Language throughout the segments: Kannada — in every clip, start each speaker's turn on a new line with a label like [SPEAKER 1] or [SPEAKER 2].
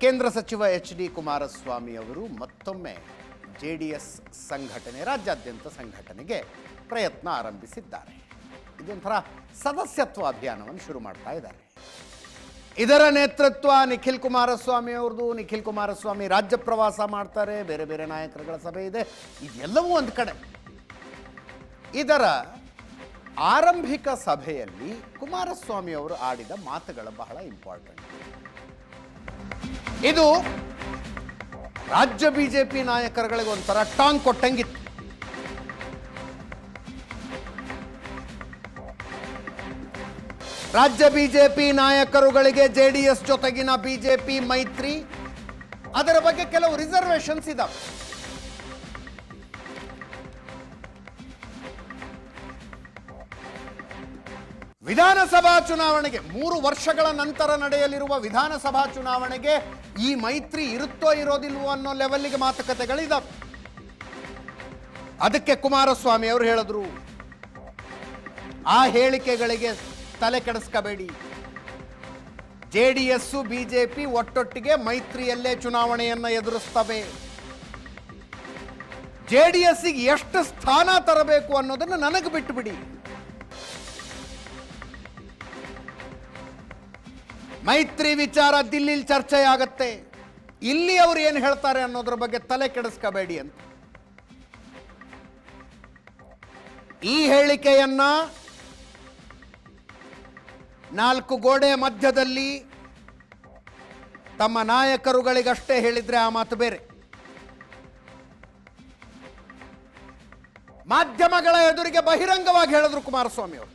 [SPEAKER 1] ಕೇಂದ್ರ ಸಚಿವ ಎಚ್.ಡಿ. ಕುಮಾರಸ್ವಾಮಿ ಅವರು ಮತ್ತೊಮ್ಮೆ JDS ಸಂಘಟನೆ ರಾಜ್ಯಾದ್ಯಂತ ಸಂಘಟನೆಗೆ ಪ್ರಯತ್ನ ಆರಂಭಿಸಿದ್ದಾರೆ. ಇದೊಂಥರ ಸದಸ್ಯತ್ವ ಅಭಿಯಾನವನ್ನು ಶುರು ಮಾಡ್ತಾ ಇದ್ದಾರೆ. ಇದರ ನೇತೃತ್ವ ನಿಖಿಲ್ ಕುಮಾರಸ್ವಾಮಿ ಅವ್ರದ್ದು. ನಿಖಿಲ್ ಕುಮಾರಸ್ವಾಮಿ ರಾಜ್ಯ ಪ್ರವಾಸ ಮಾಡ್ತಾರೆ, ಬೇರೆ ಬೇರೆ ನಾಯಕರುಗಳ ಸಭೆ ಇದೆ, ಇದೆಲ್ಲವೂ ಒಂದು ಕಡೆ. ಇದರ ಆರಂಭಿಕ ಸಭೆಯಲ್ಲಿ ಕುಮಾರಸ್ವಾಮಿ ಅವರು ಆಡಿದ ಮಾತುಗಳು ಬಹಳ ಇಂಪಾರ್ಟೆಂಟ್. ಇದು ರಾಜ್ಯ ಬಿಜೆಪಿ ನಾಯಕರುಗಳಿಗೆ ಒಂಥರ ಟಾಂಗ್ ಕೊಟ್ಟಂಗಿತ್ತು. ರಾಜ್ಯ ಬಿಜೆಪಿ ನಾಯಕರುಗಳಿಗೆ JDS ಜೊತೆಗಿನ ಬಿಜೆಪಿ ಮೈತ್ರಿ, ಅದರ ಬಗ್ಗೆ ಕೆಲವು ರಿಸರ್ವೇಷನ್ಸ್ ಇದಾವೆ. ವಿಧಾನಸಭಾ ಚುನಾವಣೆಗೆ 3 ವರ್ಷಗಳ ನಂತರ ನಡೆಯಲಿರುವ ವಿಧಾನಸಭಾ ಚುನಾವಣೆಗೆ ಈ ಮೈತ್ರಿ ಇರುತ್ತೋ ಇರೋದಿಲ್ವೋ ಅನ್ನೋ ಲೆವೆಲ್ಗೆ ಮಾತುಕತೆಗಳಿದಾವೆ. ಅದಕ್ಕೆ ಕುಮಾರಸ್ವಾಮಿ ಅವರು ಹೇಳಿದ್ರು, ಆ ಹೇಳಿಕೆಗಳಿಗೆ ತಲೆ ಕೆಡಿಸ್ಕೋಬೇಡಿ, JDS ಬಿಜೆಪಿ ಒಟ್ಟೊಟ್ಟಿಗೆ ಮೈತ್ರಿಯಲ್ಲೇ ಚುನಾವಣೆಯನ್ನು ಎದುರಿಸ್ತವೆ. JDSಗೆ ಎಷ್ಟು ಸ್ಥಾನ ತರಬೇಕು ಅನ್ನೋದನ್ನು ನನಗೆ ಬಿಟ್ಟುಬಿಡಿ. ಮೈತ್ರಿ ವಿಚಾರ ದಿಲ್ಲಿಲಿ ಚರ್ಚೆ ಆಗತ್ತೆ, ಇಲ್ಲಿ ಅವ್ರು ಏನು ಹೇಳ್ತಾರೆ ಅನ್ನೋದ್ರ ಬಗ್ಗೆ ತಲೆ ಕೆಡಿಸ್ಕೋಬೇಡಿ ಅಂತ. ಈ ಹೇಳಿಕೆಯನ್ನ 4 ಗೋಡೆ ಮಧ್ಯದಲ್ಲಿ ತಮ್ಮ ನಾಯಕರುಗಳಿಗಷ್ಟೇ ಹೇಳಿದ್ರೆ ಆ ಮಾತು ಬೇರೆ. ಮಾಧ್ಯಮಗಳ ಎದುರಿಗೆ ಬಹಿರಂಗವಾಗಿ ಹೇಳಿದ್ರು ಕುಮಾರಸ್ವಾಮಿ ಅವರು.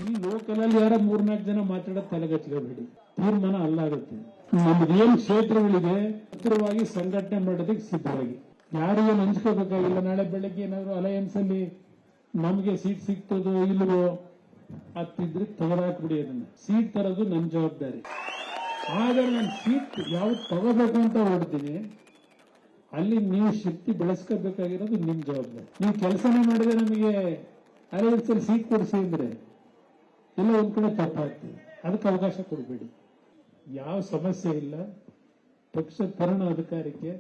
[SPEAKER 2] ಈ ಲೋಕಲಲ್ಲಿ ಯಾರ 3-4 ಜನ ಮಾತಾಡೋದು ತಲೆಗಚ್ಚಲೇಬೇಡಿ, ತೀರ್ಮಾನ ಅಲ್ಲಾಗುತ್ತೆ. ನಮ್ಗೇನ್ ಕ್ಷೇತ್ರಗಳಿದೆ ಹತ್ತಿರವಾಗಿ ಸಂಘಟನೆ ಮಾಡೋದಕ್ಕೆ ಸಿದ್ಧವಾಗಿ, ಯಾರಿಗೂ ಹಂಚ್ಕೋಬೇಕಾಗಿಲ್ಲ. ನಾಳೆ ಬೆಳಗ್ಗೆ ಏನಾದ್ರು ಅಲಯನ್ಸ್ ಅಲ್ಲಿ ನಮ್ಗೆ ಸೀಟ್ ಸಿಗ್ತದೋ ಇಲ್ವೋ ಆಗ್ತಿದ್ರೆ ತೆಗೆದಾಕ್ಬಿಡಿ, ಅದನ್ನ ಸೀಟ್ ತರೋದು ನನ್ನ ಜವಾಬ್ದಾರಿ. ಆಗ ನಾನು ಸೀಟ್ ಯಾವ್ದು ತಗೋಬೇಕು ಅಂತ ಹೊಡ್ತೀನಿ, ಅಲ್ಲಿ ನೀವು ಶಕ್ತಿ ಬೆಳೆಸ್ಕೋಬೇಕಾಗಿರೋದು ನಿಮ್ ಜವಾಬ್ದಾರಿ. ನೀವು ಕೆಲಸನೇ ಮಾಡಿದ್ರೆ ನಮಗೆ ಅಲಯನ್ಸ್ ಅಲ್ಲಿ ಸೀಟ್ ಕೊಡಿಸಿ ಅಂದ್ರೆ ಎಲ್ಲ ಒಂದ್ ಕಡೆ ತಪ್ಪಾಗ್ತದೆ, ಅದಕ್ಕೆ ಅವಕಾಶ ಕೊಡಬೇಡಿ. ಯಾವ ಸಮಸ್ಯೆ ಇಲ್ಲ, ಪಕ್ಷ ತರುಣ ಅಧಿಕಾರಕ್ಕೆ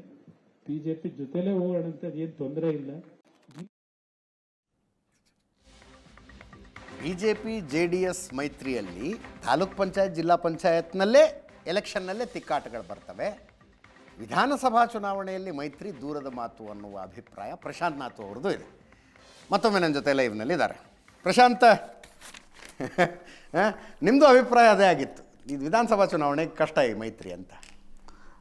[SPEAKER 2] ಬಿಜೆಪಿ ಜೊತೆಲೇ ಹೋಗೋಣ ಅಂತ ಏನ್ ತೊಂದರೆ ಇಲ್ಲ.
[SPEAKER 1] ಬಿಜೆಪಿ JDS ಮೈತ್ರಿಯಲ್ಲಿ ತಾಲೂಕ್ ಪಂಚಾಯತ್ ಜಿಲ್ಲಾ ಪಂಚಾಯತ್ನಲ್ಲೇ ಎಲೆಕ್ಷನ್ನಲ್ಲೇ ತಿಕ್ಕಾಟಗಳು ಬರ್ತವೆ. ವಿಧಾನಸಭಾ ಚುನಾವಣೆಯಲ್ಲಿ ಮೈತ್ರಿ ದೂರದ ಮಾತು ಅನ್ನುವ ಅಭಿಪ್ರಾಯ ಪ್ರಶಾಂತ್ ನಾಥ್ ಅವ್ರದ್ದು ಇದೆ. ಮತ್ತೊಮ್ಮೆ ನನ್ನ ಜೊತೆ ಲೈವ್ನಲ್ಲಿ ಇದ್ದಾರೆ. ಪ್ರಶಾಂತ್, ನಿಮ್ಮದು ಅಭಿಪ್ರಾಯ ಅದೇ ಆಗಿತ್ತು, ಇದು ವಿಧಾನಸಭಾ ಚುನಾವಣೆಗೆ ಕಷ್ಟ ಈ ಮೈತ್ರಿ ಅಂತ.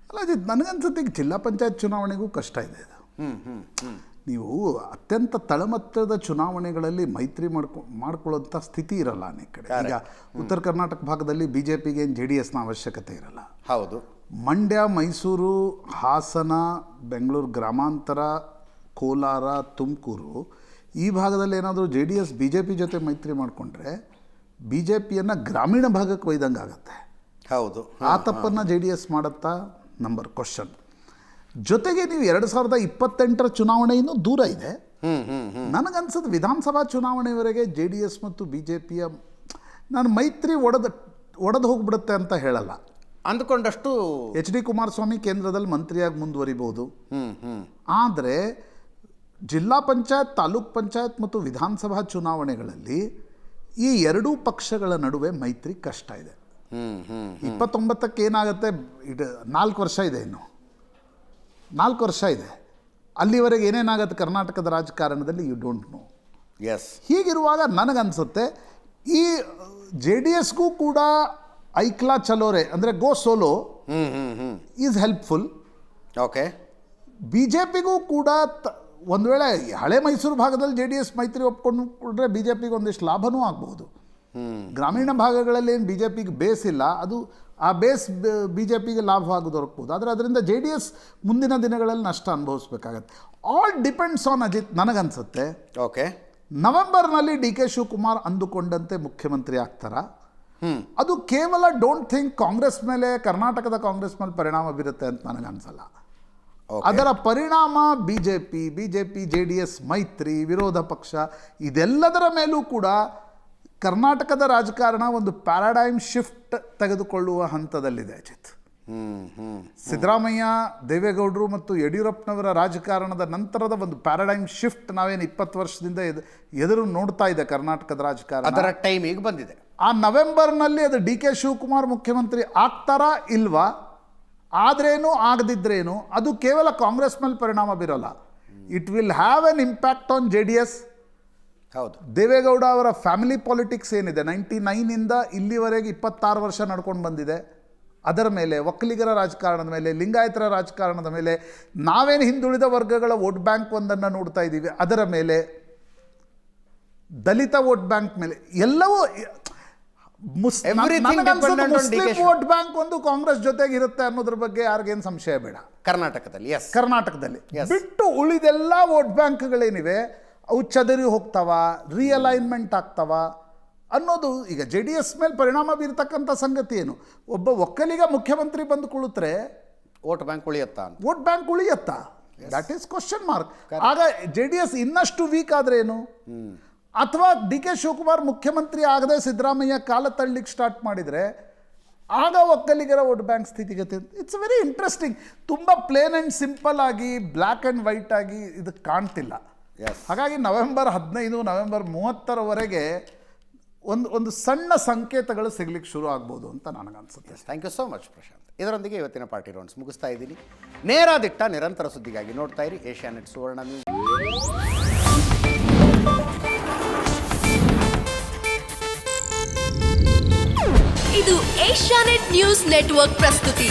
[SPEAKER 3] ಅಲ್ಲ, ಇದು ನನಗನ್ಸುತ್ತೆ ಈಗ ಜಿಲ್ಲಾ ಪಂಚಾಯತ್ ಚುನಾವಣೆಗೂ ಕಷ್ಟ ಇದೆ ಇದು. ನೀವು ಅತ್ಯಂತ ತಳಮಟ್ಟದ ಚುನಾವಣೆಗಳಲ್ಲಿ ಮೈತ್ರಿ ಮಾಡ್ಕೊಳ್ಳೋಂಥ ಸ್ಥಿತಿ ಇರಲ್ಲ ಅನೇಕ ಕಡೆ. ಈಗ ಉತ್ತರ ಕರ್ನಾಟಕ ಭಾಗದಲ್ಲಿ BJPಗೆ JDSನ ಅವಶ್ಯಕತೆ ಇರಲ್ಲ.
[SPEAKER 1] ಹೌದು.
[SPEAKER 3] ಮಂಡ್ಯ, ಮೈಸೂರು, ಹಾಸನ, ಬೆಂಗಳೂರು ಗ್ರಾಮಾಂತರ, ಕೋಲಾರ, ತುಮಕೂರು ಈ ಭಾಗದಲ್ಲಿ ಏನಾದರೂ JDS BJP ಜೊತೆ ಮೈತ್ರಿ ಮಾಡಿಕೊಂಡ್ರೆ BJPಯನ್ನು ಗ್ರಾಮೀಣ ಭಾಗಕ್ಕೆ ಒಯ್ದಂಗೆ ಆಗುತ್ತೆ.
[SPEAKER 1] ಹೌದು.
[SPEAKER 3] ಆ ತಪ್ಪನ್ನು JDS ಮಾಡುತ್ತಾ ನಂಬರ್ ಕ್ವಶನ್. ಜೊತೆಗೆ ನೀವು 2028ರ ಚುನಾವಣೆ ಇನ್ನೂ ದೂರ ಇದೆ. ನನಗನ್ಸೋದು ವಿಧಾನಸಭಾ ಚುನಾವಣೆಯವರೆಗೆ JDS ಮತ್ತು BJPಯ ನಾನು ಮೈತ್ರಿ ಒಡೆದು ಹೋಗ್ಬಿಡುತ್ತೆ ಅಂತ ಹೇಳಲ್ಲ.
[SPEAKER 1] ಅಂದ್ಕೊಂಡಷ್ಟು
[SPEAKER 3] ಎಚ್.ಡಿ. ಕುಮಾರಸ್ವಾಮಿ ಕೇಂದ್ರದಲ್ಲಿ ಮಂತ್ರಿಯಾಗಿ ಮುಂದುವರಿಬಹುದು. ಆದರೆ ಜಿಲ್ಲಾ ಪಂಚಾಯತ್, ತಾಲೂಕ್ ಪಂಚಾಯತ್ ಮತ್ತು ವಿಧಾನಸಭಾ ಚುನಾವಣೆಗಳಲ್ಲಿ ಈ ಎರಡೂ ಪಕ್ಷಗಳ ನಡುವೆ ಮೈತ್ರಿ ಕಷ್ಟ ಇದೆ. 29ಕ್ಕೆ ಏನಾಗುತ್ತೆ, 4 ವರ್ಷ ಇದೆ, ಇನ್ನು 4 ವರ್ಷ ಇದೆ. ಅಲ್ಲಿವರೆಗೆ ಏನೇನಾಗುತ್ತೆ ಕರ್ನಾಟಕದ ರಾಜಕಾರಣದಲ್ಲಿ ಯು ಡೋಂಟ್ ನೋ.
[SPEAKER 1] ಎಸ್.
[SPEAKER 3] ಹೀಗಿರುವಾಗ ನನಗನ್ಸುತ್ತೆ ಈ JDSಗೂ ಕೂಡ ಐಕ್ಲಾ ಚಲೋರೆ ಅಂದರೆ ಗೋ ಸೋಲೋ ಈಸ್ ಹೆಲ್ಪ್ಫುಲ್.
[SPEAKER 1] ಓಕೆ.
[SPEAKER 3] BJPಗೂ ಕೂಡ ಒಂದು ವೇಳೆ ಹಳೆ ಮೈಸೂರು ಭಾಗದಲ್ಲಿ JDS ಮೈತ್ರಿ ಒಪ್ಕೊಂಡ್ರೆ BJPಗೆ ಒಂದಿಷ್ಟು ಲಾಭನೂ ಆಗ್ಬೋದು. ಗ್ರಾಮೀಣ ಭಾಗಗಳಲ್ಲಿ ಏನು BJPಗೆ ಬೇಸ್ ಇಲ್ಲ, ಅದು ಆ ಬೇಸ್ BJPಗೆ ಲಾಭವಾಗಿ ದೊರಕಬಹುದು. ಆದರೆ ಅದರಿಂದ JDS ಮುಂದಿನ ದಿನಗಳಲ್ಲಿ ನಷ್ಟ ಅನುಭವಿಸ್ಬೇಕಾಗತ್ತೆ. All depends on Ajit. ನನಗನ್ಸುತ್ತೆ
[SPEAKER 1] ಓಕೆ,
[SPEAKER 3] ನವೆಂಬರ್ನಲ್ಲಿ DK ಶಿವಕುಮಾರ್ ಅಂದುಕೊಂಡಂತೆ ಮುಖ್ಯಮಂತ್ರಿ ಆಗ್ತಾರಾ? ಅದು ಕೇವಲ ಡೋಂಟ್ ಥಿಂಕ್ ಕಾಂಗ್ರೆಸ್ ಮೇಲೆ, ಕರ್ನಾಟಕದ ಕಾಂಗ್ರೆಸ್ ಮೇಲೆ ಪರಿಣಾಮ ಬೀರುತ್ತೆ ಅಂತ ನನಗನ್ಸಲ್ಲ. ಅದರ ಪರಿಣಾಮ ಬಿಜೆಪಿ JDS ಮೈತ್ರಿ, ವಿರೋಧ ಪಕ್ಷ ಇದೆಲ್ಲದರ ಮೇಲೂ ಕೂಡ ಕರ್ನಾಟಕದ ರಾಜಕಾರಣ ಒಂದು ಪ್ಯಾರಾಡೈಮ್ ಶಿಫ್ಟ್ ತೆಗೆದುಕೊಳ್ಳುವ ಹಂತದಲ್ಲಿದೆ ಅಜಿತ್. ಸಿದ್ದರಾಮಯ್ಯ, ದೇವೇಗೌಡರು ಮತ್ತು ಯಡಿಯೂರಪ್ಪನವರ ರಾಜಕಾರಣದ ನಂತರದ ಒಂದು ಪ್ಯಾರಾಡೈಮ್ ಶಿಫ್ಟ್ ನಾವೇನು 20 ವರ್ಷದಿಂದ ಎದುರು ನೋಡ್ತಾ ಇದೆ ಕರ್ನಾಟಕದ ರಾಜಕಾರಣ.
[SPEAKER 1] ಅದರ ಟೈಮ್ ಈಗ ಬಂದಿದೆ.
[SPEAKER 3] ಆ ನವೆಂಬರ್ನಲ್ಲಿ ಅದು ಡಿ ಕೆ ಶಿವಕುಮಾರ್ ಮುಖ್ಯಮಂತ್ರಿ ಆಗ್ತಾರಾ ಇಲ್ವಾ, ಆದ್ರೇನು ಆಗದಿದ್ರೇನು, ಅದು ಕೇವಲ ಕಾಂಗ್ರೆಸ್ ಮೇಲೆ ಪರಿಣಾಮ ಬೀರೋಲ್ಲ. It will have an impact on JDS.
[SPEAKER 1] ಹೌದು,
[SPEAKER 3] ದೇವೇಗೌಡ ಅವರ ಫ್ಯಾಮಿಲಿ ಪಾಲಿಟಿಕ್ಸ್ ಏನಿದೆ 99ಇಂದ ಇಲ್ಲಿವರೆಗೆ 26 ವರ್ಷ ನಡ್ಕೊಂಡು ಬಂದಿದೆ, ಅದರ ಮೇಲೆ, ಒಕ್ಕಲಿಗರ ರಾಜಕಾರಣದ ಮೇಲೆ, ಲಿಂಗಾಯತರ ರಾಜಕಾರಣದ ಮೇಲೆ, ನಾವೇನು ಹಿಂದುಳಿದ ವರ್ಗಗಳ ವೋಟ್ ಬ್ಯಾಂಕ್ ಒಂದನ್ನು ನೋಡ್ತಾ ಇದ್ದೀವಿ ಅದರ ಮೇಲೆ, ದಲಿತ ವೋಟ್ ಬ್ಯಾಂಕ್ ಮೇಲೆ, ಎಲ್ಲವೂ ಮುಸ್ಲಿಂ ವೋಟ್ ಬ್ಯಾಂಕ್ ಒಂದು ಕಾಂಗ್ರೆಸ್ ಜೊತೆಗೆ ಇರುತ್ತೆ ಅನ್ನೋದ್ರ ಬಗ್ಗೆ ಯಾರಿಗೇನು ಸಂಶಯ ಬೇಡ.
[SPEAKER 1] ಕರ್ನಾಟಕದಲ್ಲಿ
[SPEAKER 3] ಕರ್ನಾಟಕದಲ್ಲಿ ಬಿಟ್ಟು ಉಳಿದೆಲ್ಲ ವೋಟ್ ಬ್ಯಾಂಕ್ಗಳೇನಿವೆ ಅವು ಚದರಿ ಹೋಗ್ತಾವ, ರಿಅಲೈನ್ಮೆಂಟ್ ಆಗ್ತಾವ ಅನ್ನೋದು ಈಗ JDS ಮೇಲೆ ಪರಿಣಾಮ ಬೀರ್ತಕ್ಕಂಥ ಸಂಗತಿ ಏನು. ಒಬ್ಬ ಒಕ್ಕಲಿಗ ಮುಖ್ಯಮಂತ್ರಿ ಬಂದು ಕುಳಿತರೆ
[SPEAKER 1] ವೋಟ್ ಬ್ಯಾಂಕ್ ಉಳಿಯುತ್ತಾ?
[SPEAKER 3] ವೋಟ್ ಬ್ಯಾಂಕ್ ಉಳಿಯತ್ತಾ? That is question mark. ಆಗ JDS ಇನ್ನಷ್ಟು ವೀಕ್ ಆದ್ರೆ ಏನು? ಅಥವಾ ಡಿ ಕೆ ಶಿವಕುಮಾರ್ ಮುಖ್ಯಮಂತ್ರಿ ಆಗದೆ ಸಿದ್ದರಾಮಯ್ಯ ಕಾಲ ತಳ್ಳಿಕ್ಕೆ ಸ್ಟಾರ್ಟ್ ಮಾಡಿದರೆ ಆಗ ಒಕ್ಕಲಿಗರ ವೋಟ್ ಬ್ಯಾಂಕ್ ಸ್ಥಿತಿಗತಿ. It's very interesting. ತುಂಬ ಪ್ಲೇನ್ ಆ್ಯಂಡ್ ಸಿಂಪಲ್ ಆಗಿ ಬ್ಲ್ಯಾಕ್ ಆ್ಯಂಡ್ ವೈಟ್ ಆಗಿ ಇದು ಕಾಣ್ತಿಲ್ಲ. ಹಾಗಾಗಿ ನವೆಂಬರ್ 15, ನವೆಂಬರ್ 30ರವರೆಗೆ ಒಂದು ಸಣ್ಣ ಸಂಕೇತಗಳು ಸಿಗ್ಲಿಕ್ಕೆ ಶುರು ಆಗ್ಬೋದು ಅಂತ ನನಗನ್ಸುತ್ತೆ.
[SPEAKER 1] Thank you so much Prashant. ಇದರೊಂದಿಗೆ ಇವತ್ತಿನ ಪಾರ್ಟಿ ರೌಂಡ್ಸ್ ಮುಗಿಸ್ತಾ ಇದ್ದೀನಿ. ನೇರ ದಿಟ್ಟ ನಿರಂತರ ಸುದ್ದಿಗಾಗಿ ನೋಡ್ತಾ ಇರಿ ಏಷ್ಯಾನೆಟ್ ಸುವರ್ಣ ನ್ಯೂಸ್.
[SPEAKER 4] ಇದು ಏಷ್ಯಾನೆಟ್ ನ್ಯೂಸ್ ನೆಟ್ವರ್ಕ್ ಪ್ರಸ್ತುತಿ.